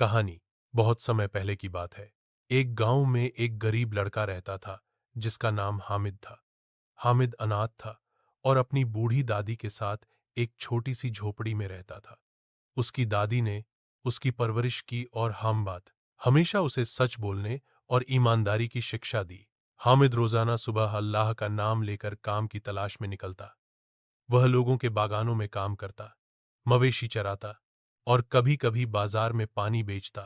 कहानी बहुत समय पहले की बात है। एक गांव में एक गरीब लड़का रहता था जिसका नाम हामिद था। हामिद अनाथ था और अपनी बूढ़ी दादी के साथ एक छोटी सी झोपड़ी में रहता था। उसकी दादी ने उसकी परवरिश की और हम बात हमेशा उसे सच बोलने और ईमानदारी की शिक्षा दी। हामिद रोजाना सुबह अल्लाह का नाम लेकर काम की तलाश में निकलता। वह लोगों के बागानों में काम करता, मवेशी चराता और कभी-कभी बाजार में पानी बेचता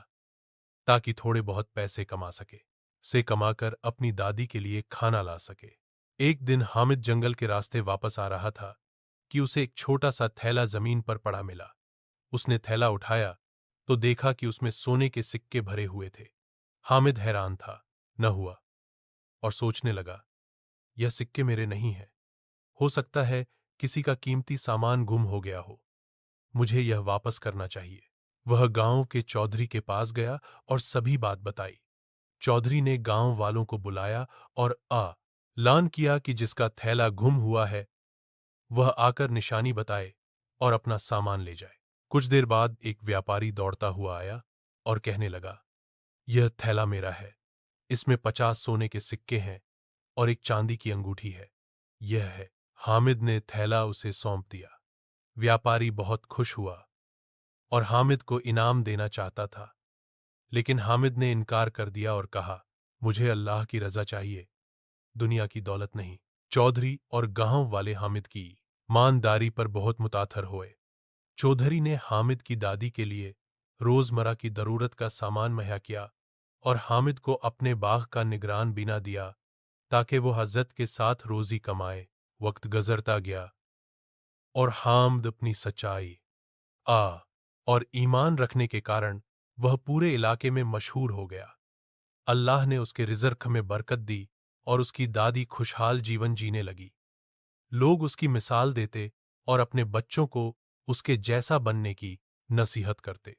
ताकि थोड़े बहुत पैसे कमा सके। से कमाकर अपनी दादी के लिए खाना ला सके। एक दिन हामिद जंगल के रास्ते वापस आ रहा था कि उसे एक छोटा सा थैला जमीन पर पड़ा मिला। उसने थैला उठाया तो देखा कि उसमें सोने के सिक्के भरे हुए थे। हामिद हैरान था, न हुआ, और सोचने लगा, यह सिक्के मेरे नहीं हैं। हो सकता है किसी का कीमती सामान गुम हो गया हो। मुझे यह वापस करना चाहिए। वह गांव के चौधरी के पास गया और सभी बात बताई। चौधरी ने गांव वालों को बुलाया और ऐलान किया कि जिसका थैला गुम हुआ है वह आकर निशानी बताए और अपना सामान ले जाए। कुछ देर बाद एक व्यापारी दौड़ता हुआ आया और कहने लगा, यह थैला मेरा है। इसमें 50 सोने के सिक्के हैं और एक चांदी की अंगूठी है। यह है। हामिद ने थैला उसे सौंप दिया। व्यापारी बहुत खुश हुआ और हामिद को इनाम देना चाहता था, लेकिन हामिद ने इनकार कर दिया और कहा, मुझे अल्लाह की रजा चाहिए, दुनिया की दौलत नहीं। चौधरी और गांव वाले हामिद की ईमानदारी पर बहुत मुताथर हुए। चौधरी ने हामिद की दादी के लिए रोजमर्रा की जरूरत का सामान मुहैया किया और हामिद को अपने बाग का निगरान बिना दिया ताकि वो हज़रत के साथ रोजी कमाए। वक्त गुजरता गया और हामिद अपनी सच्चाई और ईमान रखने के कारण वह पूरे इलाके में मशहूर हो गया। अल्लाह ने उसके रिज़्क़ में बरकत दी और उसकी दादी खुशहाल जीवन जीने लगी। लोग उसकी मिसाल देते और अपने बच्चों को उसके जैसा बनने की नसीहत करते।